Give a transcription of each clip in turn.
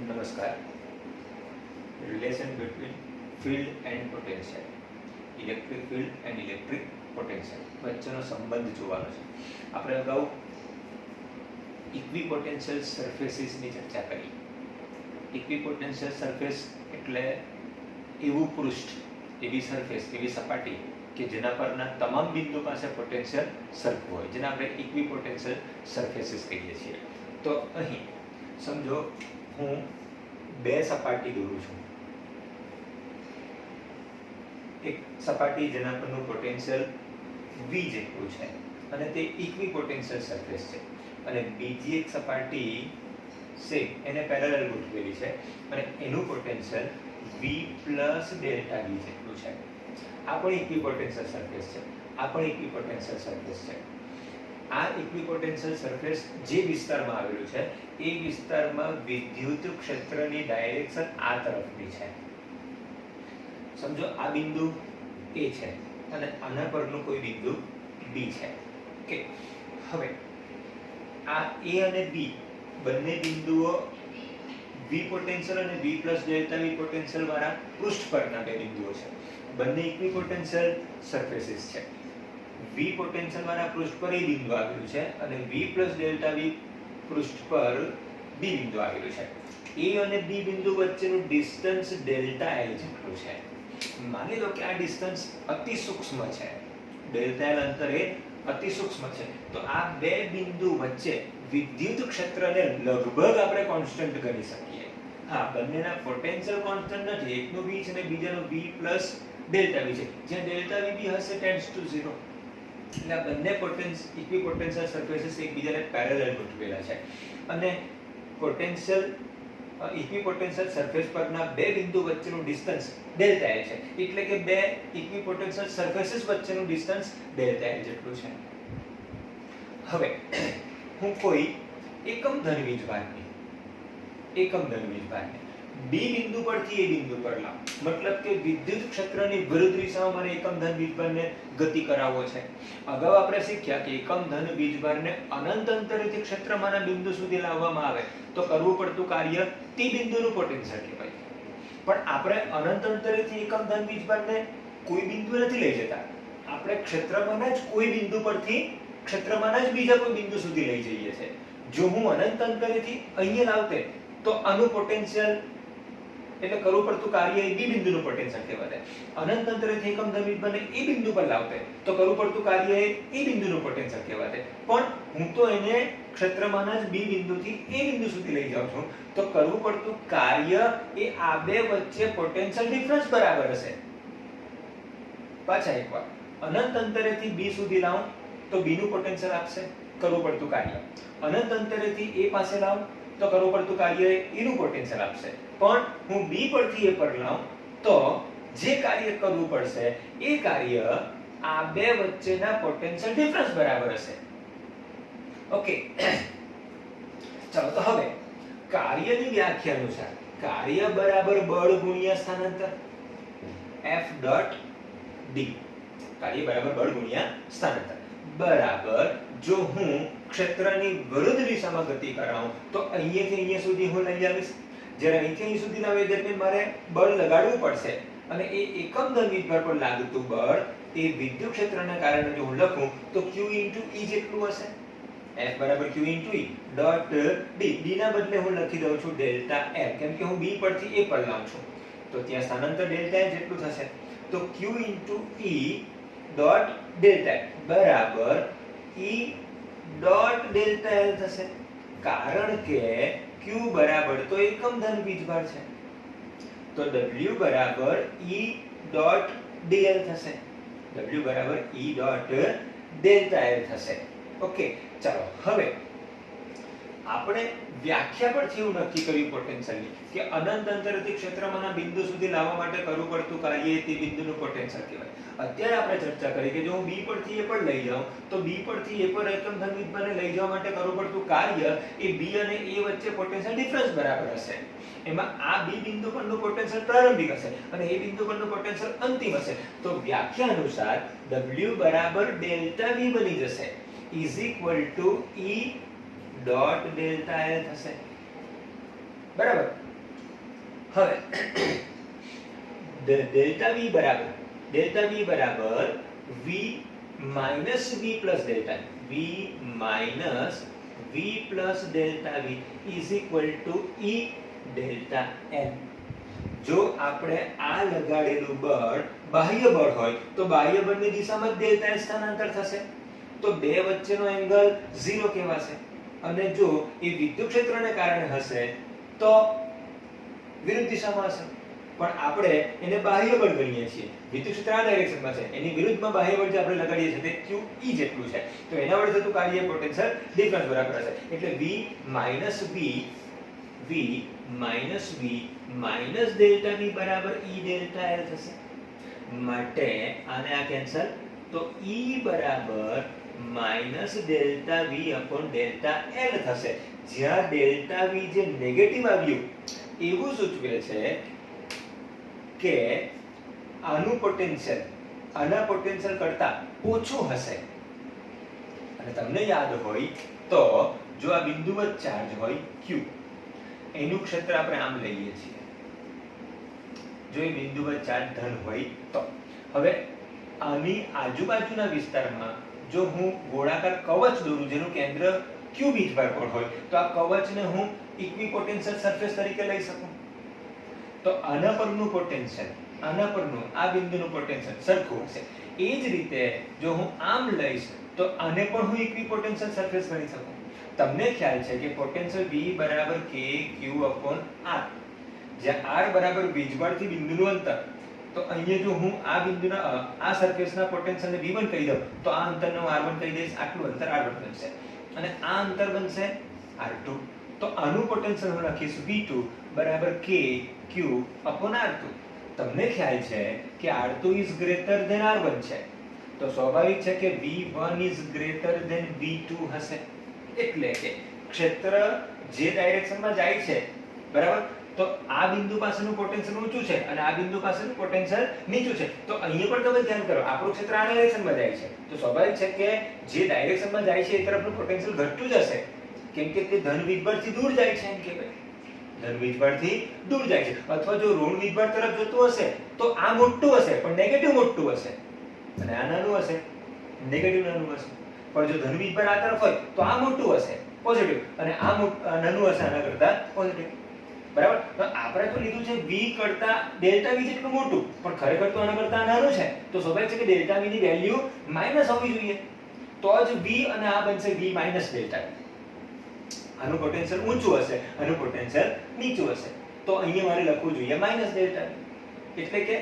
નમસ્કાર. Relation between field and potential, electric field and electric potential વચ્ચેનો સંબંધ જોવાનો છે. આપણે અગાઉ ઇક્વિપોટેન્શિયલ સરફેસીસની ચર્ચા કરી. ઇક્વિપોટેન્શિયલ સરફેસ એટલે એવું પૃષ્ઠ, એવી સરફેસ, એવી સપાટી કે જેના પરના તમામ બિંદુ પાસે પોટેન્શિયલ સરખું હોય, જેને આપણે ઇક્વિપોટેન્શિયલ સરફેસીસ કહીએ છીએ. તો અહીં સમજો હું બે સપાટી દોરું છું. એક સપાટી જેના પરનું પોટેન્શિયલ v જેટલું છે અને તે ઇક્વિપોટેન્શિયલ સરફેસ છે, અને બીજી એક સપાટી એને પેરેલલ ગોઠવેલી છે અને એનું potential v plus delta v જેટલું છે. આ પણ ઇક્વિપોટેન્શિયલ સરફેસ છે, આ પણ ઇક્વિપોટેન્શિયલ સરફેસ છે. આ ઇક્વિપોટેન્શિયલ સરફેસ જે વિસ્તારમાં આવેલું છે એ વિસ્તારમાં વિદ્યુત ક્ષેત્રની ડાયરેક્શન આ તરફની છે. સમજો આ બિંદુ A છે અને આના પરનું કોઈ બિંદુ B છે. ઓકે, હવે આ A અને B બંને બિંદુઓ V પોટેન્શિયલ અને V plus delta V potential વાળા પૃષ્ઠ પરના બે બિંદુઓ છે. બંને ઇક્વિપોટેન્શિયલ સરફેસીસ છે. V પોટેન્શિયલ વાળા પૃષ્ઠ પર A બિંદુ આવેલું છે અને V પ્લસ ડેલ્ટા V પૃષ્ઠ પર B બિંદુ આવેલું છે. A અને B બિંદુ વચ્ચેનું ડિસ્ટન્સ ડેલ્ટા L જેટલું છે. માની લો કે આ ડિસ્ટન્સ અતિ સૂક્ષ્મ છે, ડેલ્ટા L અંતર એ અતિ સૂક્ષ્મ છે. તો આ બે બિંદુ વચ્ચે વિદ્યુત ક્ષેત્રને લગભગ આપણે કોન્સ્ટન્ટ ગણી શકીએ. હા, બંનેના પોટેન્શિયલ કોન્સ્ટન્ટ નથી, એકનું V છે અને બીજાનું V પ્લસ ડેલ્ટા V છે. જ્યાં ડેલ્ટા V બી હશે ટેન્ડ્સ ટુ 0. એટલે આ બંને ઇક્વિપોટેન્શિયલ સરફેસીસ એકબીજાને પેરેલલ ગોઠવેલા છે અને પોટેન્શિયલ ઇક્વિપોટેન્શિયલ સરફેસ પરના બે બિંદુ વચ્ચેનું ડિસ્ટન્સ ડેલ્ટા L છે. એટલે કે બે ઇક્વિપોટેન્શિયલ સરફેસીસ વચ્ચેનું ડિસ્ટન્સ ડેલ્ટા L જેટલું છે. હવે હું કોઈ એકમ ધન વીજભારની B બિંદુ પરથી A બિંદુ પર લાવું, મતલબ કે વિદ્યુત ક્ષેત્રની વિરુદ્ધ દિશામાં મારે એકમ ધન વીજભારને ગતિ કરાવવો છે. અગાઉ આપણે શીખ્યા કે એકમ ધન વીજભારને અનંત અંતરેથી ક્ષેત્રમાંના બિંદુ સુધી લાવવામાં આવે તો કરવું પડતું કાર્ય તે બિંદુનું પોટેન્શિયલ કહેવાય. પણ આપણે અનંત અંતરેથી એકમ ધન વીજભારને કોઈ બિંદુ નથી લઈ જતા. આપણે ક્ષેત્રમાંના જ કોઈ બિંદુ પરથી ક્ષેત્રમાંના જ બીજા કોઈ બિંદુ સુધી લઈ જઈએ છીએ. જો હું અનંત અંતરેથી અહીંયા લાવતે તો આનું પોટેન્શિયલ એટલે કરવું પડતું કાર્ય એ બી બિંદુનું પોટેન્શિયલ કહેવાય. અનંત અંતરેથી એકમ ધન વીજભારને એ બિંદુ પર લાવતે તો કરવું પડતું કાર્ય એ બિંદુનું પોટેન્શિયલ કહેવાય. પણ હું તો એને ક્ષેત્રમાંના જ બી બિંદુથી એ બિંદુ સુધી લઈ જાઉં છું તો કરવું પડતું કાર્ય એ આ બે વચ્ચે પોટેન્શિયલ ડિફરન્સ બરાબર હશે. પાછા એકવાર અનંત અંતરેથી બી સુધી લાવું તો બી નું પોટેન્શિયલ આપશે કરવું પડતું કાર્ય. અનંત અંતરેથી એ પાસે લાવું તો કરવું પડતું કાર્ય એનું પોટેન્શિયલ આપશે. પણ હું B પરથી A પર લાવું તો જે કાર્ય કરવું પડશે એ કાર્ય આ બે વચ્ચેના પોટેન્શિયલ ડિફરન્સ બરાબર હશે. ઓકે, ચાલો તો હવે કાર્યની વ્યાખ્યા અનુસાર કાર્ય બરાબર બળ ગુણ્યા સ્થાનાંતર F ડોટ D. કાર્ય બરાબર બળ ગુણ્યા સ્થાનાંતર બરાબર જો હું ક્ષેત્રની વિરુદ્ધ દિશામાં ગતિ કરાવું તો અહીંયાથી અહીંયા સુધી હું લઈ આવીશ. જ્યારે અહીંથી અહીં સુધી લાવે એટલે મારે બળ લગાડવું પડશે અને એ એકમ ધન વીજભાર પર લાગતું બળ એ વિદ્યુત ક્ષેત્રના કારણે જો હું લખું તો Q * E જેટલું હશે. F બરાબર Q * E dot D. D ના બદલે હું લખી દઉં છું ડેલ્ટા L, કેમ કે હું B પરથી A પર લાવું છું તો ત્યાં સ્થાનાંતર ડેલ્ટા L જેટલું થશે. તો Q * E dot delta L બરાબર E ડોટ ડેલ્ટા L થશે. કારણ કે Q બરાબર તો એકમ ધન વીજભાર છે તો W બરાબર E ડોટ dl થશે. W બરાબર E ડોટ ડેલ્ટા L થશે. ઓકે, ચાલો હવે આપણે વ્યાખ્યા પરથી એવું નક્કી કર્યું પોટેન્શિયલની કે અનંત અંતરેથી ક્ષેત્રમાંના બિંદુ સુધી લાવવા માટે કરવું પડતું કાર્ય તે બિંદુનું પોટેન્શિયલ કહેવાય. અત્યારે આપણે ચર્ચા કરી કે જો હું B પરથી A પર લઈ જાઉં તો B પરથી A પર એકમ ધન વીજભારને લઈ જવા માટે કરવું પડતું કાર્ય એ B અને A વચ્ચે પોટેન્શિયલ ડિફરન્સ બરાબર હશે. એમાં આ B બિંદુ પરનું પોટેન્શિયલ પ્રારંભિક હશે અને A બિંદુ પરનું પોટેન્શિયલ અંતિમ હશે. તો વ્યાખ્યા અનુસાર W બરાબર ડેલ્ટા V બની જશે is equal to E dot delta L થશે. બરાબર. હવે ડેલ્ટા v બરાબર v minus v plus delta v minus v plus delta v is equal to e delta l. જો આપણે આ લગાડેલું બળ બાહ્ય બળ હોય તો બાહ્ય બળની દિશામાં જ ડેલ્ટા l સ્થાનાંતર થશે, તો બે વચ્ચેનો એંગલ 0 કહેવાશે. અને જો એ વિદ્યુત ક્ષેત્રને કારણે હશે તો વિરુદ્ધ દિશામાં હશે. પણ આપણે એને બાહ્ય બળ ગણીએ છીએ, વિદ્યુત ક્ષેત્ર આ ડાયરેક્શનમાં છે, એની વિરુદ્ધમાં બાહ્ય બળ જે આપણે લગાડીએ છીએ તે q e જેટલું છે, તો એના વડે થતું કાર્ય પોટેન્શિયલ ડિફરન્સ બરાબર હશે. એટલે v માઇનસ ડેલ્ટા v બરાબર e ડેલ્ટા l થશે. માટે આને આ કેન્સલ, તો e બરાબર minus delta v upon delta l થશે. જ્યાં ડેલ્ટા v જે નેગેટિવ આવ્યું એવું સૂચવે છે કે આનું પોટેન્શિયલ આના પોટેન્શિયલ કરતા ઓછું હશે. અને તમને યાદ હોય તો જો આ બિંદુવત ચાર્જ હોય q, એનું ક્ષેત્ર આપણે આમ લઈએ છીએ, જો એ બિંદુવત ચાર્જ ધન હોય તો હવે આની આજુબાજુના વિસ્તારમાં જો હું ગોળાકાર કવચ દોરું જેનું કેન્દ્ર q બીજભાર પર હોય તો આ કવચને હું ઇક્વિપોટેન્શિયલ સરફેસ તરીકે લઈ શકું. તો આના પરનું પોટેન્શિયલ આના પરનું આ બિંદુનું પોટેન્શિયલ સરખું હશે. એ જ રીતે જો હું આમ લઈશ તો આને પણ હું ઇક્વિપોટેન્શિયલ સરફેસ ગણી શકું. તમને ખ્યાલ છે કે પોટેન્શિયલ V બરાબર k q upon r, જ્યાં r બરાબર વીજબળથી બિંદુનું અંતર, તો અહીંયા જો હું આ બિંદુના આ સરફેસના પોટેન્શિયલને v1 કહી દઉં તો આ અંતરને હું r1 કહી દઈશ, આટલું અંતર r1 બનશે અને આ અંતર બનશે r2. તો આનું પોટેન્શિયલ હું લખીશ v2 બરાબર k q upon r2. તમને ખ્યાલ છે કે r2 is greater than r1 છે, તો સ્વાભાવિક છે કે v1 is greater than v2 હશે. એટલે કે ક્ષેત્ર જે ડાયરેક્શનમાં જાય છે બરાબર, તો આ બિંદુ પાસેનું પોટેન્શિયલ ઊંચું છે અને આ બિંદુ પાસેનું પોટેન્શિયલ નીચું છે. તો અહીંયા પણ તમે ધ્યાન કરો, આપણું ક્ષેત્ર આ ડાયરેક્શનમાં જાય છે, તો સ્વાભાવિક છે કે જે ડાયરેક્શનમાં જાય છે એ તરફનું પોટેન્શિયલ ઘટતું જ હશે, કેમ કે તે ધન વીજબળથી દૂર જાય છે. એમ કે ધન વીજબળથી દૂર જાય છે, અથવા જો ઋણ વીજબળ તરફ જતું હશે તો આ મોટું હશે પણ નેગેટિવ મોટું હશે, અને આ નાનું હશે નેગેટિવ નાનું હશે. પણ જો ધન વીજભાર આ તરફ હોય તો આ મોટું હશે પોઝિટિવ, અને આ નાનું હશે આના કરતા પોઝિટિવ. બરાબર. તો આપણે તો લીધું છે v કરતા ડેલ્ટા v જેટલું મોટું, પણ ખરેખર તો આના કરતા નાનું છે, તો સ્વાભાવિક છે કે ડેલ્ટા v ની વેલ્યુ માઈનસ હોવી જોઈએ, તો જ v અને આ બનશે v માઈનસ ડેલ્ટા v. આનું પોટેન્શિયલ ઊંચું હશે, આનું પોટેન્શિયલ નીચું હશે, તો અહીંયા મારે લખવું જોઈએ માઈનસ ડેલ્ટા v. એટલે કે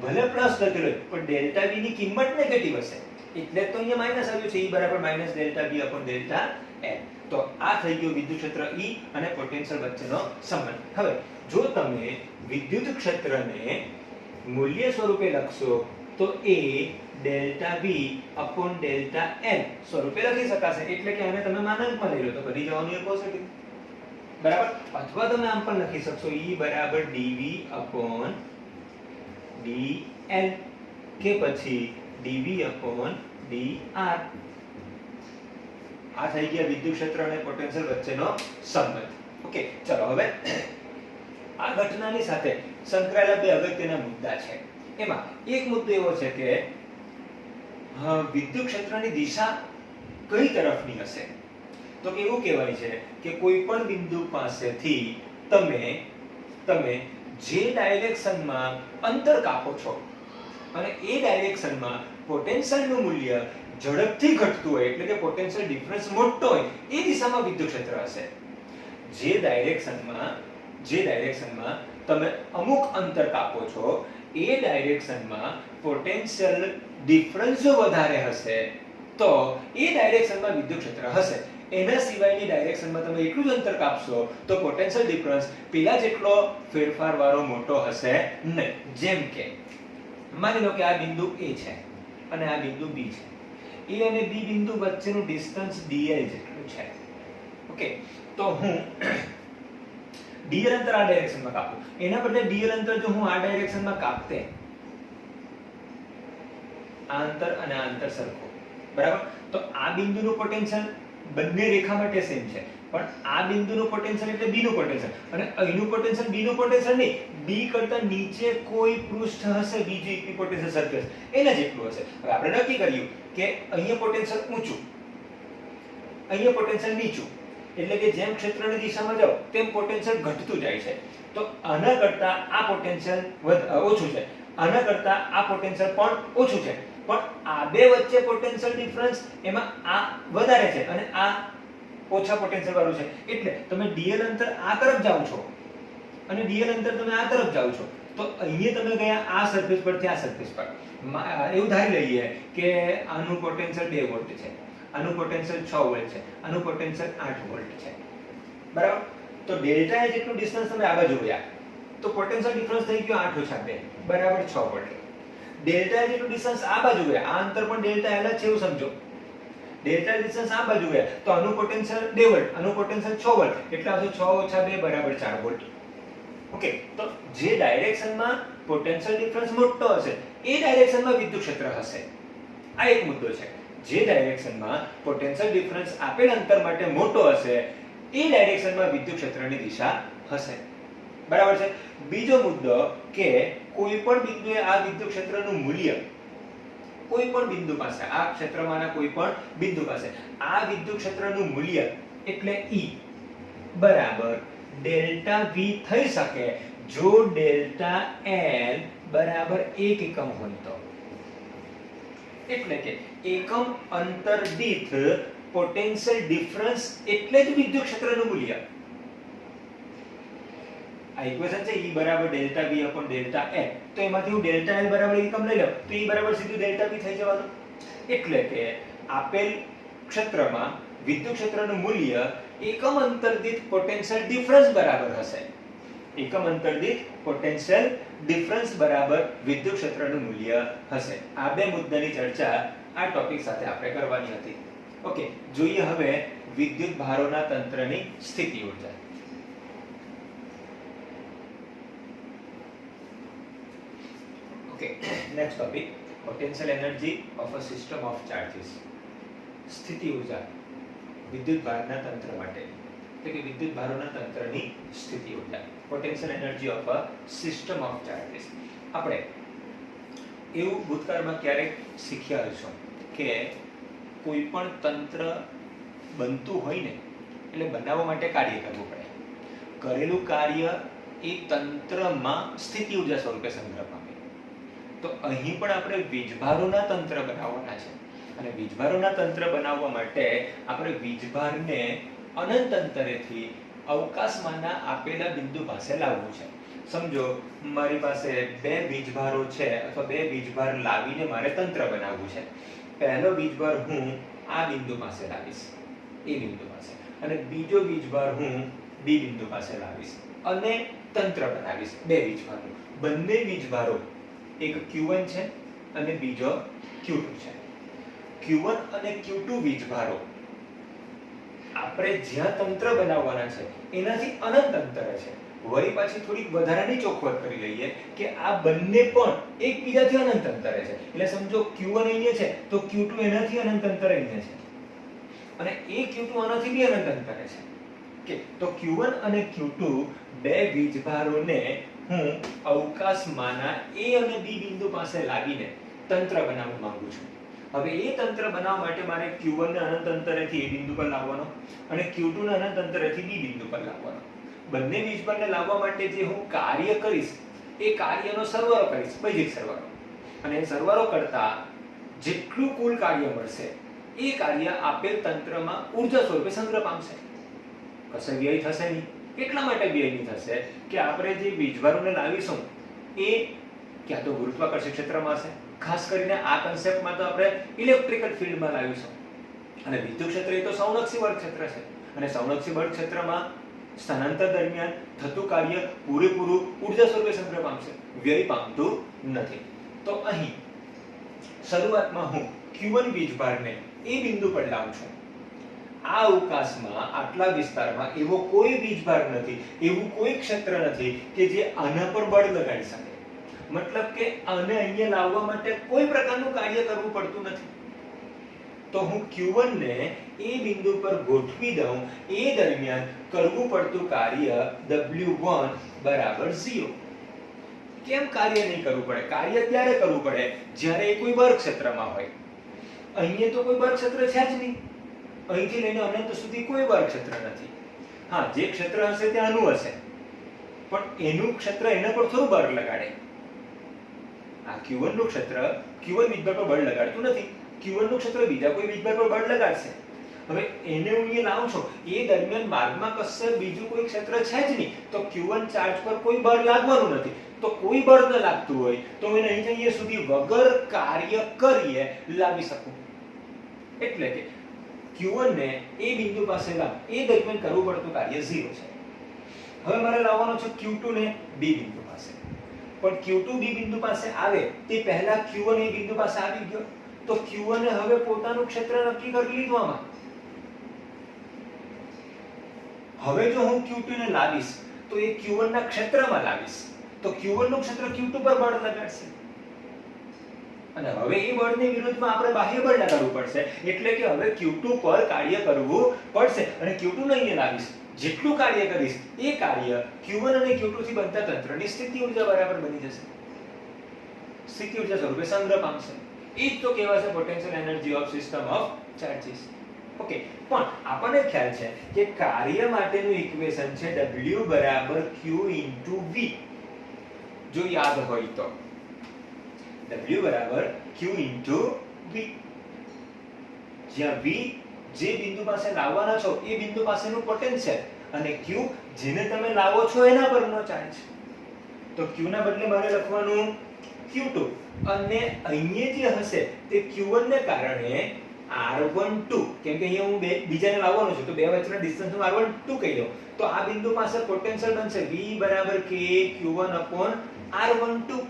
ભલે પ્લસ લખેલો હોય પણ ડેલ્ટા v ની કિંમત નેગેટિવ હશે, એટલે તો અહીંયા માઈનસ આવ્યું છે. e બરાબર minus delta v upon delta l. તો આ થઈ ગયો વિદ્યુત ક્ષેત્ર E અને પોટેન્શિયલ વચ્ચેનો સંબંધ. હવે જો તમે વિદ્યુત ક્ષેત્રને મૂલ્ય સ્વરૂપે લખશો તો એ delta v upon delta l સ્વરૂપે લખી શકાશે. એટલે કે આને તમે માનાંકમાં લઈ લો તો કરી જવાનું એ પોઝિટિવ, બરાબર. અથવા તમે આમ પણ લખી શકશો E બરાબર dv અપોન dl કે પછી dv અપોન dr. આ થઈ ગયા વિદ્યુત ક્ષેત્ર અને પોટેન્શિયલ વચ્ચેનો સંબંધ. ઓકે, ચલો હવે આ ઘટનાની સાથે સંકળાયેલા બે અગત્યના મુદ્દા છે. એમાં એક મુદ્દો એવો છે કે વિદ્યુત ક્ષેત્રની દિશા કઈ તરફની હશે. તો કે એવું કહેવાય છે કે કોઈ પણ બિંદુ પાસેથી તમે જે ડાયરેક્શનમાં અંતર કાપો છો અને એ ડાયરેક્શનમાં પોટેન્શિયલનું મૂલ્ય ઝડપથી ઘટતું હોય, એટલે કે પોટેન્શિયલ ડિફરન્સ મોટો હોય, એ દિશામાં વિદ્યુત ક્ષેત્ર હશે. જે ડાયરેક્શનમાં તમે અમુક અંતર કાપો છો એ ડાયરેક્શનમાં પોટેન્શિયલ ડિફરન્સ જો વધારે હશે તો એ ડાયરેક્શનમાં વિદ્યુત ક્ષેત્ર હશે. એના સિવાયની ડાયરેક્શનમાં તમે એટલું જ અંતર કાપશો તો પોટેન્શિયલ ડિફરન્સ પેલા જેટલો ફેરફાર વાળો મોટો હશે નહીં. જેમ કે માની લો કે આ બિંદુ A છે અને આ બિંદુ B છે. A અને B બિંદુ વચ્ચેનું ડિસ્ટન્સ dl જેટલું છે. ઓકે, તો હું dl અંતર આ ડાયરેક્શનમાં કાપું, એના બદલે dl અંતર જો હું આ ડાયરેક્શનમાં કાપતે, આ અંતર અને આ અંતર સરખું, બરાબર. તો આ બિંદુનું પોટેન્શિયલ બંને રેખા માટે સેમ છે, પણ આ બિંદુનું પોટેન્શિયલ એટલે b નું પોટેન્શિયલ, અને અહીંનું પોટેન્શિયલ b નું પોટેન્શિયલ નહીં, b કરતા નીચે કોઈ પૃષ્ઠ હશે બીજું ઇક્વિપોટેન્શિયલ સરફેસ એના જેટલું હશે. હવે આપણે નક્કી કર્યું કે અહીંયા પોટેન્શિયલ ઊંચું, અહીંયા પોટેન્શિયલ નીચું, એટલે કે જેમ ક્ષેત્રની દિશામાં જાવ તેમ પોટેન્શિયલ ઘટતું જાય છે. તો આના કરતા આ પોટેન્શિયલ ઓછું છે, આના કરતા આ પોટેન્શિયલ પણ ઓછું છે, પણ આ બે વચ્ચે પોટેન્શિયલ ડિફરન્સ એમાં આ વધારે છે અને આ ઓછા પોટેન્શિયલ વાળું છે. એટલે તમે dl અંતર આ તરફ જાવ છો અને dl અંતર તમે આ તરફ જાવ છો, તો અહીંયા તમે ગયા આ સરફેસ પરથી આ સરફેસ પર. એવું ધારી લઈએ કે આનું પોટેન્શિયલ 2 વોલ્ટ છે, આનું પોટેન્શિયલ 6 વોલ્ટ છે, આનું પોટેન્શિયલ 8 વોલ્ટ છે, બરાબર. તો ડેલ્ટા એ જેટલું ડિસ્ટન્સ તમે આ બાજુ ગયા તો પોટેન્શિયલ ડિફરન્સ થઈ ગયો 8 - 2 બરાબર 6 વોલ્ટ. ડેલ્ટા એ જેટલું ડિસ્ટન્સ આ બાજુ ગયા, આ અંતર પણ ડેલ્ટા એલ છે એવું સમજો. ડેલ્ટા ડિસ્ટન્સ આ બાજુ ગયા તો આનું પોટેન્શિયલ 2 વોલ્ટ, આનું પોટેન્શિયલ 6 વોલ્ટ, એટલે આવશે 6 - 2 બરાબર 4 વોલ્ટ. ઓકે, તો જે ડાયરેક્શનમાં પોટેન્શિયલ ડિફરન્સ મોટો હશે એ ડાયરેક્શનમાં વિદ્યુત ક્ષેત્ર હશે. આ એક મુદ્દો છે. જે ડાયરેક્શનમાં પોટેન્શિયલ ડિફરન્સ આપેલ અંતર માટે મોટો હશે એ ડાયરેક્શનમાં વિદ્યુત ક્ષેત્રની દિશા હશે, બરાબર છે. બીજો મુદ્દો કે કોઈ પણ બિંદુએ આ વિદ્યુત ક્ષેત્રનું મૂલ્ય કોઈ પણ બિંદુ પાસે, આ ક્ષેત્રમાંના કોઈ પણ બિંદુ પાસે આ વિદ્યુત ક્ષેત્રનું મૂલ્ય એટલે E બરાબર ડેલ્ટા V થઈ શકે જો ડેલ્ટા L બરાબર 1 એકમ હોય તો. એટલે કે એકમ અંતર દીઠ પોટેન્શિયલ ડિફરન્સ એટલે જ વિદ્યુત ક્ષેત્રનું મૂલ્ય. આ ઇક્વેશન છે E બરાબર delta V upon delta L, તો એમાંથી હું ડેલ્ટા L બરાબર એકમ લઈ લઉં તો E બરાબર સીધું ડેલ્ટા V થઈ જવાનું. એટલે કે આપેલ ક્ષેત્રમાં વિદ્યુત ક્ષેત્રનું મૂલ્ય એકમ અંતર દીઠ પોટેન્શિયલ ડિફરન્સ બરાબર હશે. એકમ અંતર દીઠ પોટેન્શિયલ ડિફરન્સ બરાબર વિદ્યુત ક્ષેત્રનું મૂલ્ય હશે. આ બે મુદ્દાની ચર્ચા આ ટોપિક સાથે આપણે કરવાની હતી. ઓકે, જોઈએ હવે વિદ્યુત ભારોના તંત્રની સ્થિતિ ઊર્જા. Okay, next topic potential energy of a system of charges. સ્થિતિ ઊર્જા વિદ્યુત ભારના તંત્ર માટે, એટલે કે વિદ્યુત ભારોના તંત્રની સ્થિતિ ઊર્જા. Potential energy of a system of charges. આપણે એવું ભૂતકાળમાં ક્યારેક શીખ્યા હશો કે કોઈ પણ તંત્ર બનતું હોય ને એટલે બનાવવા માટે કાર્ય કરવું પડે. કરેલું કાર્ય એ તંત્રમાં સ્થિતિ ઊર્જા સ્વરૂપે સંગ્રહ પામે. તો અહીં પણ આપણે વીજભારોના તંત્ર બનાવવાના છે અને વીજભારોના તંત્ર બનાવવા માટે આપણે વીજભારને અનંત અંતરેથી અવકાશમાંના આપેલા બિંદુ પાસે લાવવું છે. સમજો મારી પાસે બે વીજભારો છે અથવા બે વીજભાર લાવીને મારે તંત્ર બનાવવું છે. પહેલો વીજભાર હું આ બિંદુ પાસે લાવીશ, એ બિંદુ પાસે, અને બીજો વીજભાર હું બી બિંદુ પાસે લાવીશ અને તંત્ર બનાવીશ બે વીજભારો. બંને વીજભારો એક Q1 છે અને બીજો Q2 છે. Q1 અને Q2 વીજભારો આપણે જ્યાં તંત્ર બનાવવાના છે એનાથી અનંત અંતરે છે. વળી પાછી થોડીક વધારાની ચોખવટ કરી લઈએ કે આ બંને પણ એકબીજાથી અનંત અંતરે છે. એટલે સમજો Q1 અહીંયા છે તો Q2 એનાથી અનંત અંતરે અહીંયા છે અને એ Q2 આનાથી બી અનંત અંતરે છે. કે તો Q1 અને Q2 બે વીજભારોને હું અવકાશમાંના A અને B બિંદુ પાસે લાવીને તંત્ર બનાવવા માંગુ છું. હવે એ તંત્ર બનાવવા માટે મારે Q1 ને અનંત અંતરેથી A બિંદુ પર લાવવાનો અને Q2 ને અનંત અંતરેથી B બિંદુ પર લાવવાનો. બંને વીજભારને લાવવા માટે જે હું કાર્ય કરીશ એ કાર્યનો સરવાળો કરીશ, બૈજિક સરવાળો, અને એ સરવાળો કરતા જેટલું કુલ કાર્ય મળશે એ કાર્ય આપેલ તંત્રમાં ઊર્જા સ્વરૂપે સંગ્રહ પામશે. કશે વ્યય થશે નહીં. એટલા માટે વ્યય નહીં થશે કે આપણે જે વીજભારોને લાવીશું એ ક્યાં તો ગુરુત્વાકર્ષણ ક્ષેત્રમાં હશે. ખાસ કરીને આ કન્સેપ્ટમાં તો આપણે ઇલેક્ટ્રિકલ ફિલ્ડમાં લાવીશું અને વિદ્યુત ક્ષેત્ર એ તો સંરક્ષી બળ ક્ષેત્ર છે અને સંરક્ષી બળ ક્ષેત્રમાં સ્થાનાંતર દરમિયાન થતું કાર્ય પૂરેપૂરું ઊર્જા સ્વરૂપે સંગ્રહ પામશે, વ્યય પામતું નથી. તો અહીં શરૂઆતમાં હું Q1 વીજભારને એ બિંદુ પર લાવું છું. આ અવકાશમાં આટલા વિસ્તારમાં એવો કોઈ વીજભાર નથી, એવું કોઈ ક્ષેત્ર નથી કે જે આના પર બળ લગાડી શકે. મતલબ કે આને અહીંયા લાવવા માટે કોઈ પ્રકારનું કાર્ય કરવું પડતું નથી. તો તો હું Q1 ને એ બિંદુ પર ગોઠવી દઉં, એ દરમિયાન કરવું પડતું કાર્ય W1 બરાબર 0. કેમ કાર્ય નહીં કરવું પડે? કાર્ય ત્યારે કરવું પડે જ્યારે એ કોઈ બળ ક્ષેત્રમાં હોય. અહીંયા તો કોઈ બળ ક્ષેત્ર છે જ નહીં. અહીંથી લઈને અનંત સુધી કોઈ બળ ક્ષેત્ર નથી. હા, જે ક્ષેત્ર હશે તે આનું હશે, પણ એનું ક્ષેત્ર એના પર થોડું બળ લગાડે. આ Q1 નું ક્ષેત્ર Q1 વીજભાર પર બળ લગાડતું નથી. Q1 નું ક્ષેત્ર બીજા કોઈ વીજભાર પર બળ લગાડશે. હવે એને હું અહીંયા લાવું છું, એ દરમિયાન માર્ગમાં કશે બીજું કોઈ ક્ષેત્ર છે જ નહીં, તો Q1 ચાર્જ પર કોઈ બળ લાગવાનું નથી. તો કોઈ બળ ન લાગતું હોય તો હું અહીંથી અહીંયા સુધી વગર કાર્ય કરીએ લાવી શકું. એટલે કે Q1 ને એ બિંદુ પાસે લાવ, એ દરમિયાન કરવું પડતું કાર્ય 0 છે. હવે મારે લાવવાનો છે Q2 ને B બિંદુ પાસે. પણ Q2 B બિંદુ પાસે આવે તે પહેલા Q1 એ બિંદુ પાસે આવી ગયો, તો Q1 એ હવે પોતાનું ક્ષેત્ર નક્કી કરી લીધું આમાં. હવે જો હું Q2 ને લાવીશ તો એ Q1 ના ક્ષેત્રમાં લાવીશ, તો Q1 નું ક્ષેત્ર Q2 પર બળ લગાડશે. અને હવે એ બળની વિરુદ્ધમાં આપણે બાહ્ય બળ લગાડવું પડશે. એટલે કે હવે Q2 પર કાર્ય કરવું પડશે અને Q2 ને અહીંયા લાવીશ. જેટલું કાર્ય કરીશ એ કાર્ય Q1 અને Q2 થી બનતા તંત્રની સ્થિતિ ઊર્જા બરાબર બની જશે. સ્થિતિ ઊર્જા સ્વરૂપે સંગ્રહ પામશે. એ જ તો કહેવાશે potential energy of system of charges. Okay, પણ આપણને ખ્યાલ છે કે કાર્ય માટેનું ઇક્વેશન છે W બરાબર Q * V. જો યાદ હોય તો W બરાબર Q * V, જ્યાં V જે બિંદુ પાસે લાવવાના છો એ બિંદુ પાસેનું પોટેન્શિયલ અને Q જેને તમે લાવો છો એના પરનો ચાર્જ. તો Q ના બદલે મારે લખવાનું Q2 અને અહીંયા જે હશે તે Q1 ને કારણે R12, કેમ કે અહીંયા હું બીજાને લાવવાનો છું તો બે વચ્ચેના ડિસ્ટન્સ હું R12 કહી દઉં, તો આ બિંદુ પાસે પોટેન્શિયલ બનશે V બરાબર K Q1 upon R12.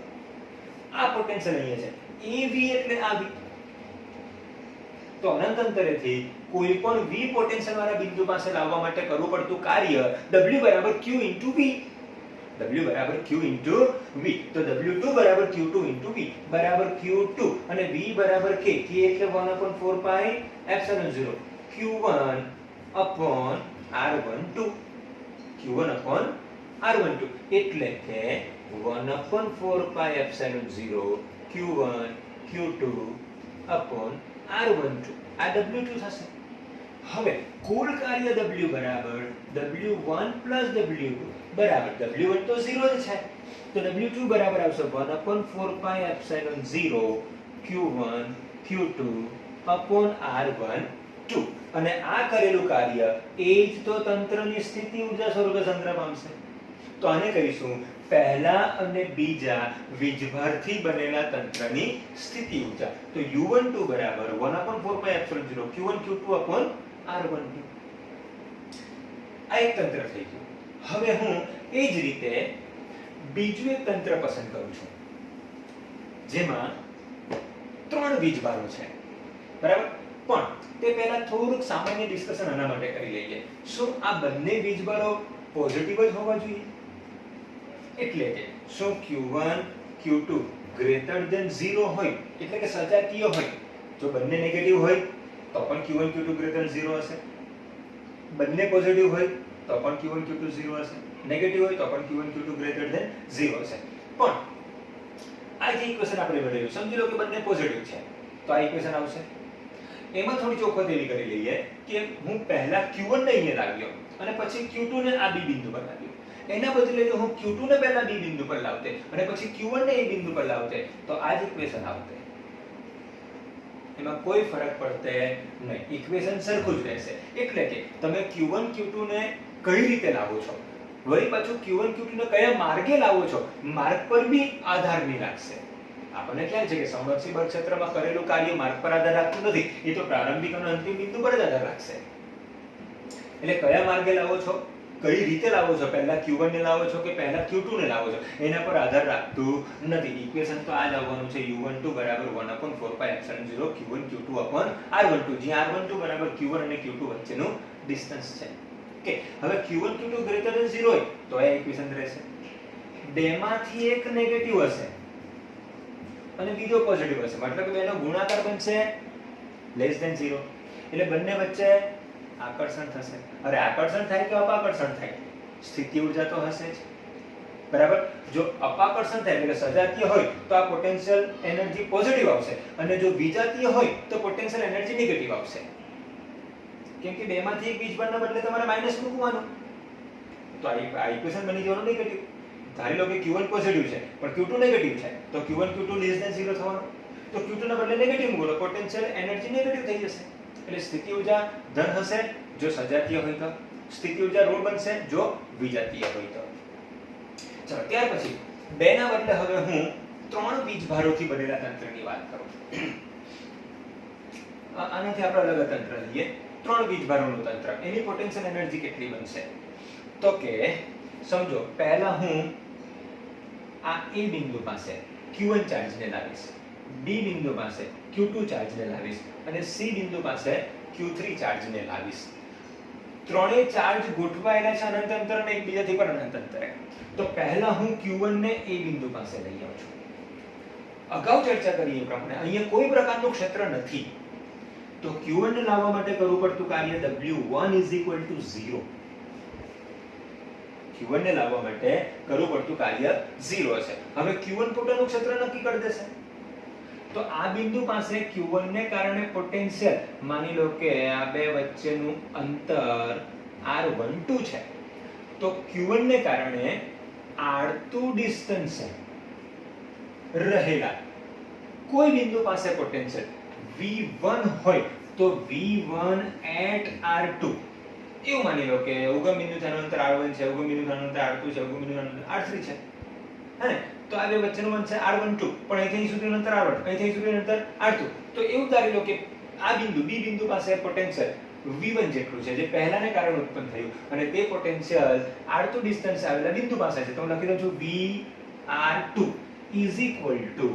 આ પોટેન્શિયલ અહીંયા છે. એ V એટલે આ V. તો અનંત અંતરેથી કોઈ પણ V પોટેન્શિયલ વાળા બિંદુ પાસે લાવવા માટે કરવું પડતું કાર્ય W બરાબર Q * V. W બરાબર Q * V. તો W2 બરાબર Q2 * V બરાબર Q2 અને V બરાબર K. K એટલે 1/4 pi epsilon 0 Q1 upon R12. Q1 upon R12 એટલે કે 1/4 pi epsilon 0 Q1 Q2 upon R12. આ W2 થશે. હવે કુલ કાર્ય W બરાબર W1 + W2 બરાબર W1 તો 0 જ છે, તો W2 બરાબર આવશે 1/4 pi epsilon 0 Q1 Q2 upon R12. અને આ કરેલું કાર્ય એ જ તો તંત્રની સ્થિતિ ઊર્જા સ્વરૂપે સંગ્રહ પામશે. તો આને કહીશું પહેલા અને બીજા વીજભારથી બનેલા તંત્રની સ્થિતિ ઊર્જા. તો U12 બરાબર 1/4 pi epsilon 0 Q1 Q2 upon R12. આ એક તંત્ર થઈ ગયું. હવે હું એ જ રીતે બીજું એક તંત્ર પસંદ કરું છું જેમાં 3 વીજભારો છે, બરાબર. પણ તે પહેલા થોડુંક સામાન્ય ડિસ્કશન આના માટે કરી લઈએ. શું આ બંને વીજભારો પોઝિટિવ જ હોવા જોઈએ? એટલે કે શું Q1 Q2 ગ્રેટર ધેન 0 હોય, એટલે કે સજાતીય હોય? જો બંને નેગેટિવ હોય તો પણ Q1 Q2 ગ્રેટર ધેન 0 હશે. બંને પોઝિટિવ હોય તો પણ Q1 Q2 0 હશે. નેગેટિવ હોય તો પણ Q1 Q2 ગ્રેટર ધેન 0 હશે. પણ આ જે ઇક્વેશન આપણે બનાવ્યું, સમજી લો કે બંને પોઝિટિવ છે, તો આ ઇક્વેશન આવશે. એમાં થોડી ચોખવટ એવી કરી લઈએ કે હું પહેલા Q1 ને અહીંયા લાવ્યો અને પછી Q2 ને આ B બિંદુ પર લાવ્યો. એના બદલે જો હું Q2 ને પહેલા B બિંદુ પર લાવતે અને પછી Q1 ને A બિંદુ પર લાવતે તો આ જ ઇક્વેશન આવતે. એમાં કોઈ ફરક પડતે નહીં, ઇક્વેશન સરખું જ રહેશે. એટલે કે તમે Q1 Q2 ને કઈ રીતે લાવો છો, વળી પાછું Q1 Q2 ને કયા માર્ગે લાવો છો, માર્ગ પર બી આધાર નહીં રાખશે. આપણને ખ્યાલ છે કે સંવર્તી બળ ક્ષેત્રમાં કરેલું કાર્ય માર્ગ પર આધાર રાખતું નથી, એ તો પ્રારંભિક અને અંતિમ બિંદુ પર જ આધાર રાખશે. એટલે કયા માર્ગે લાવો છો, કઈ રીતે લાવો છો, પહેલા Q1 ને લાવો છો કે પહેલા Q2 ને લાવો છો, એના પર આધાર રાખતું નથી. ઇક્વેશન તો આ જ આવવાનું છે U12 બરાબર 1/4 pi epsilon 0 Q1 Q2 upon R12, જ્યાં R12 બરાબર Q1 અને Q2 વચ્ચેનું ડિસ્ટન્સ છે. ઓકે, હવે Q1 Q2 ગ્રેટર ધેન 0 હોય તો આ ઇક્વેશન રહેશે. બેમાંથી એક નેગેટિવ હશે અને બીજો પોઝિટિવ હશે, મતલબ કે બેનો ગુણાકાર બનશે લેસ ધેન 0 એટલે બંને વચ્ચે આકર્ષણ થશે. અરે આકર્ષણ થાય કે અપાકર્ષણ થાય, સ્થિતિ ઊર્જા તો હશે જ, બરાબર. જો અપાકર્ષણ થાય એટલે સજાતીય હોય તો આ પોટેન્શિયલ એનર્જી પોઝિટિવ આવશે, અને જો વિજાતીય હોય તો પોટેન્શિયલ એનર્જી નેગેટિવ આવશે. કેમ કે બેમાંથી એક વીજભારના બદલે તમારે માઈનસ મૂકવાનું, તો આ ઇક્વેશન બની જવાનું નેગેટિવ. ધારી લો કે Q1 પોઝિટિવ છે પણ Q2 નેગેટિવ છે, તો Q1 Q2 લેસ ધેન 0 થવાનું. તો Q2 ના બદલે નેગેટિવ મૂકો તો પોટેન્શિયલ એનર્જી નેગેટિવ થઈ જશે. એટલે સ્થિતિ ઊર્જા ધન હશે જો સજાતીય હોય તો, સ્થિતિ ઊર્જા ઋણ બનશે જો વિજાતીય હોય તો. ચાલો ત્યાર પછી બે ના બદલે હવે હું 3 વીજભારોથી બનેલા તંત્રની વાત કરું. આનાથી આપણે અલગ તંત્ર લઈએ. 3 વીજભારોનું તંત્ર, એની પોટેન્શિયલ એનર્જી કેટલી બનશે? તો કે સમજો પહેલા હું આ A બિંદુ પાસે Q1 ચાર્જને લાવીશ, B બિંદુ પાસે Q2 ચાર્જને લાવીશ અને C બિંદુ પાસે Q3 ચાર્જને લાવીશ. ત્રણેય ચાર્જ ગોઠવાયેલા છે અનંત અંતરે અને એકબીજાથી પણ અનંત અંતરે. તો પહેલા હું Q1 ને A બિંદુ પાસે લઈ આવું છું. અગાઉ ચર્ચા કરી એ પ્રમાણે અહીંયા કોઈ પ્રકારનું ક્ષેત્ર નથી, તો Q1 ને લાવવા માટે કરવું પડતું કાર્ય W1 0. Q1 ને લાવવા માટે કરવું પડતું કાર્ય 0 છે. હવે Q1 પોતાનું ક્ષેત્ર નક્કી કરી દેશે. તો આ બિંદુ પાસે Q1 ને કારણે પોટેન્શિયલ માની લો કે આ બે વચ્ચેનું અંતર R12 છે, તો Q1 ને કારણે R2 ડિસ્ટન્સ રહેલા કોઈ બિંદુ પાસે પોટેન્શિયલ V1 હોય તો V1 at R2 એવું માની લો કે ઉગમ બિંદુનું અંતર R1 છે, ઉગમ બિંદુનું અંતર R2 છે, ઉગમ બિંદુનું અંતર R3 છે, હે ને? તો આ બે વચ્ચેનું અંતર છે R12, પણ અહીંથી સુધીનું અંતર R1, અહીંથી સુધીનું અંતર R2. તો એવું ધારી લો કે આ બિંદુ B બિંદુ પાસે પોટેન્શિયલ V1 જેટલું છે, જે પહેલાને કારણે ઉત્પન્ન થયું, અને તે પોટેન્શિયલ R2 ડિસ્ટન્સ આવેલા બિંદુ પાસે છે. તો હું લખી દઉં છું VR2 is equal to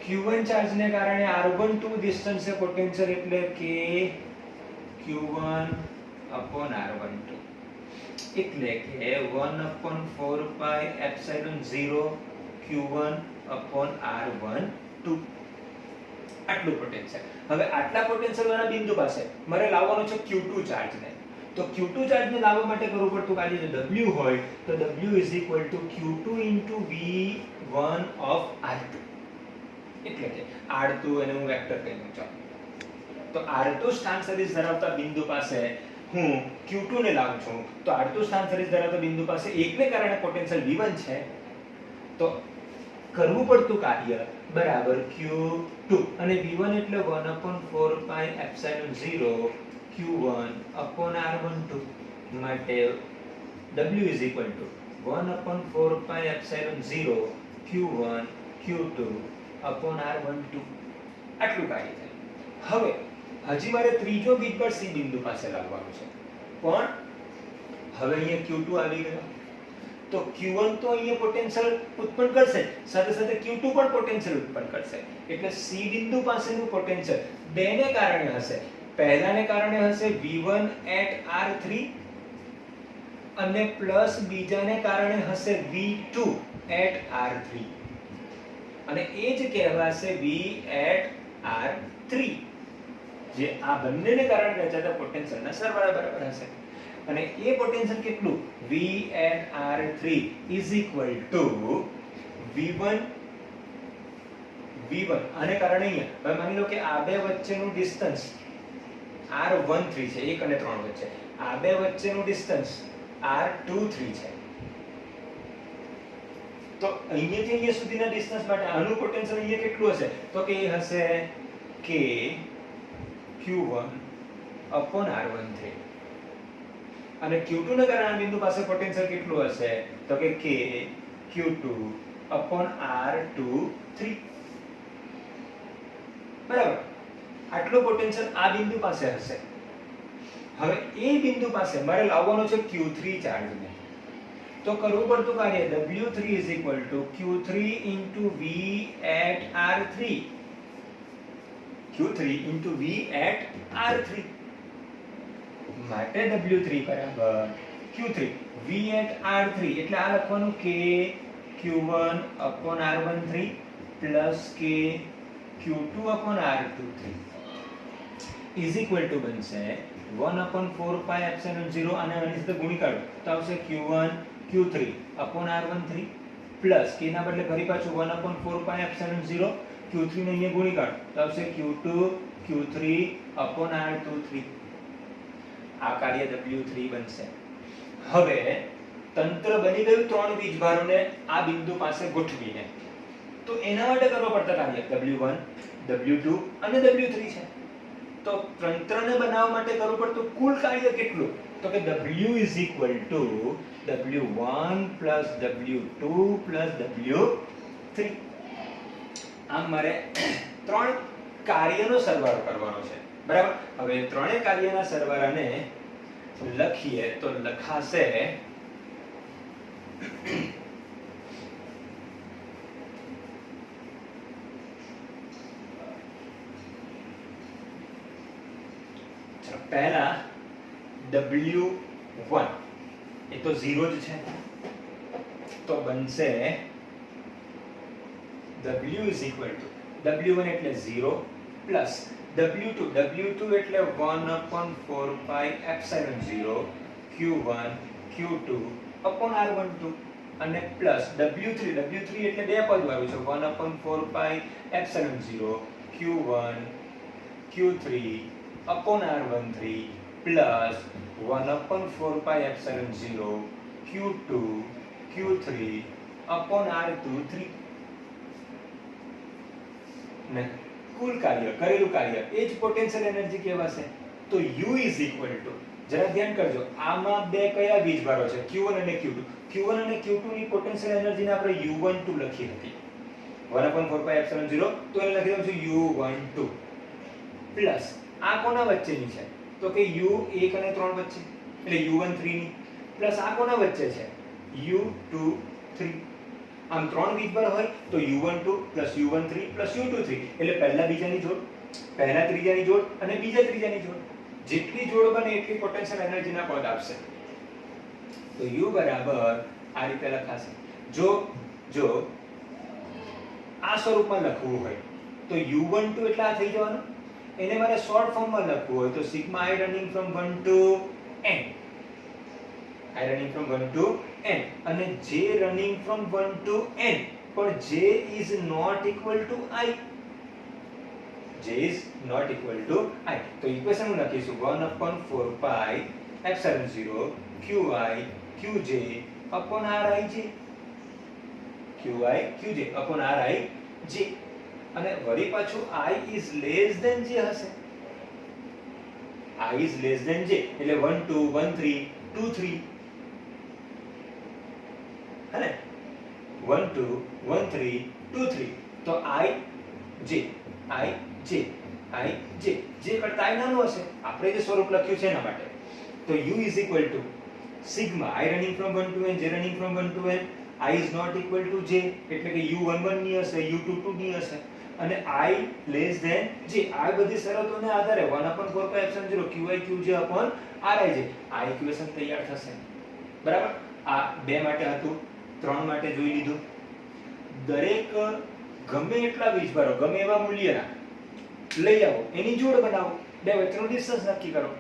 Q1 ચાર્જને કારણે R12 ડિસ્ટન્સ પોટેન્શિયલ એટલે કે Q1 upon R12 એટલે કે 1/4 pi epsilon 0 Q1 upon R12 આટલું પોટેન્શિયલ. હવે આટલા પોટેન્શિયલ વાળા બિંદુ પાસે મારે લાવવાનો છે Q2 ચાર્જને. તો Q2 ચાર્જને લાવવા માટે કરવું પડતું કાર્ય જો W હોય તો W is equal to Q2 into V1 of R2 એટલે કે R2 એને હું વેક્ટર કહી દઉં છું. તો R2 સ્થાન સદિશ ધરાવતા બિંદુ પાસે હું Q2 ને લાવું છું, તો R2 સ્થાન સદિશ ધરાવતા બિંદુ પાસે એકને કારણે પોટેન્શિયલ V1 છે, તો કરવું પડતું કાર્ય બરાબર Q2 અને V1 એટલે 1/4 pi epsilon 0 Q1 upon R12 માટે W is equal to 1/4 pi epsilon 0 Q1 Q2 upon R12 આટલું કાર્ય થાય. હવે હજી મારે ત્રીજો વીજભાર C બિંદુ પાસે લાવવાનું છે, પણ હવે અહીંયા Q2 આવી ગયો, તો Q1 તો અહીંયા પોટેન્શિયલ ઉત્પન્ન કરશે, સાથે સાથે Q2 પણ પોટેન્શિયલ ઉત્પન્ન કરશે. એટલે C બિંદુ પાસેનું પોટેન્શિયલ બેને કારણે હશે. પહેલાને કારણે હશે V1 at R3 અને પ્લસ બીજાને કારણે હશે V2 at R3 અને એ જ કહેવાશે V at R3, જે આ બંનેને કારણે રચાતા પોટેન્શિયલના સરવાળા બરાબર હશે. અને એ પોટેન્શિયલ કેટલું? V at R3 is equal to V1 આને કારણે અહીંયા હવે માની લો કે આ બે વચ્ચેનું ડિસ્ટન્સ R13 છે, 1 અને 3 વચ્ચે. આ બે વચ્ચેનું ડિસ્ટન્સ R23 છે. તો અહીંયાથી અહીંયા સુધીના ડિસ્ટન્સ માટે આનું પોટેન્શિયલ અહીંયા કેટલું હશે? તો કે એ હશે K Q1 upon R13 અને Q2 ના કારણે આ બિંદુ પાસે પોટેન્શિયલ કેટલું હશે? તો કે K Q2 upon R23 બરાબર. આટલો પોટેન્શિયલ આ બિંદુ પાસે હશે. હવે એ બિંદુ પાસે મારે લાવવાનો છે Q3 ચાર્જને. તો કરવું પડતું કાર્ય W3 is equal to Q3 into V at R3 Q3 into V at R3 માટે W3 બરાબર Q3 V at R3 એટલે આ લખવાનું K Q1 upon R13 plus K Q2 upon R23 is equal to બનશે 1/4 પાઈ epsilon 0 અને આની સાથે ગુણી કાઢો તો આવશે q1 q3 upon r13 plus k ના બદલે ફરી પાછું 1/4 પાઈ એપ્સિલોન 0 q3 ને અહીંયા ગુણી કાઢો તો આવશે q2 q3 upon r23 આ કાર્ય w3 બનશે. હવે તંત્ર બની ગયું ત્રણ વીજભારોને આ બિંદુ પાસે ગોઠવીને. તો એના માટે કરવા પડતા કાર્ય w1 w2 અને w3 છે. તો તંત્રને બનાવવા માટે કરવું પડતું કુલ કાર્ય કેટલું? તો કે w is equal to w1 plus w2 plus w3. આમ મારે ત્રણ કાર્યનો સરવાળો કરવાનો છે, બરાબર? હવે ત્રણેય કાર્યના સરવાળાને લખીએ તો લખાશે પહેલા w1 એ તો 0 જ છે તો બનશે w is equal to w1 એટલે 0 પ્લસ w2 એટલે 1/4 પાઈ epsilon 0 q1 q2 upon r12 અને પ્લસ w3 એટલે બે પદ વાળું છે 1/4 પાઈ epsilon 0 q1 q3 upon r13 plus 1/4 pi epsilon 0 q2 q3 upon r23 ને કુલ કાર્ય કરેલું કાર્ય એ જ પોટેન્શિયલ એનર્જી કહેવાશે. તો u is equal to જરા ધ્યાન કરજો આમાં બે કયા વીજભારો છે q1 અને q2. q1 અને q2 ની પોટેન્શિયલ એનર્જીને આપણે u12 લખી હતી 1/4 pi epsilon 0 તો એને લખી દઉં છું u12 પ્લસ આ કોના વચ્ચેની છે તો કે u1 અને 3 વચ્ચે એટલે u13 ની પ્લસ આ કોના વચ્ચે છે u23. આમ ત્રણ વીજભાર હોય તો u12 u13 u23 એટલે પહેલા બીજાની જોડ, પહેલા ત્રીજાની જોડ અને બીજા ત્રીજાની જોડ. જેટલી જોડ બને એટલી પોટેન્શિયલ એનર્જીના પદ આપશે. તો u બરાબર આ રીતે લખાશે. જો આ સ્વરૂપમાં લખવું હોય તો u12 એટલે આ થઈ જવાનું. એને મારે શોર્ટ ફોર્મમાં લખવું હોય તો sigma i running from 1 to n અને j running from 1 to n પણ j is not equal to i. તો ઇક્વેશન હું લખીશું 1/4 pi epsilon 0 qi qj upon rij upon rij અને વળી પાછું i is less than j હશે. i is less than j એટલે 1 2 1 3 2 3 હે 1 2 1 3 2 3 તો i j કરતા i નાનું હશે. આપણે જે સ્વરૂપ લખ્યું છે એના માટે તો u is equal to sigma i running from 1 to n j running from 1 to n i is not equal to j એટલે કે u11 ની હશે u22 ની હશે અને i less than j. આ બધી શરતોને આધારે 1/4 pi epsilon 0 qi qj upon rij આ ઇક્વેશન તૈયાર થશે. બરાબર? આ બે માટે હતું, ત્રણ માટે જોઈ લીધું. દરેક ગમે એટલા વીજભારો ગમે એવા મૂલ્યના લઈ આવો, એની જોડ બનાવો, બે વચ્ચેનો ડિસ્ટન્સ નક્કી કરો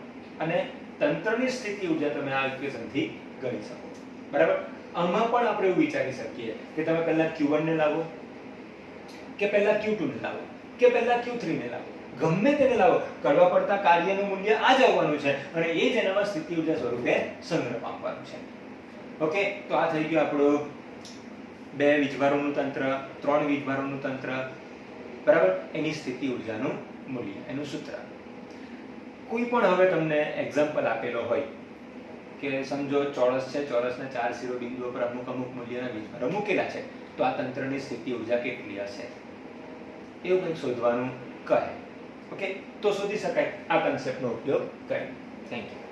અને તંત્રની સ્થિતિ ઊર્જા તમે આ ઇક્વેશનથી ગણી શકો. બરાબર? આમાં પણ આપણે એવું વિચારી શકીએ કે તમે પહેલા q1 ને લાવો કે પહેલા q2 ને લાવો કે પહેલા q3 ને લાવો, ગમે તેને લાવો, કરવા પડતા કાર્યનું મૂલ્ય આ જ આવવાનું છે અને એ જ એનામાં સ્થિતિ ઊર્જા સ્વરૂપે સંગ્રહ પામવાનું છે. ઓકે, તો આ થઈ ગયું આપણું બે વીજભારોનું તંત્ર, ત્રણ વીજભારોનું તંત્ર, બરાબર? એની સ્થિતિ ઊર્જાનું મૂલ્ય, એનું સૂત્ર. કોઈ પણ હવે તમને એક્ઝામ્પલ આપેલો હોય કે સમજો ચોરસ છે, ચોરસના ચાર શિરોબિંદુઓ પર અમુક મૂલ્યના વીજભારો મૂકેલા છે, તો આ તંત્રની સ્થિતિ ઊર્જા કેટલી હશે એવું કંઈક શોધવાનું કહે. ઓકે, તો શોધી શકાય આ કન્સેપ્ટનો ઉપયોગ કરી. Thank you.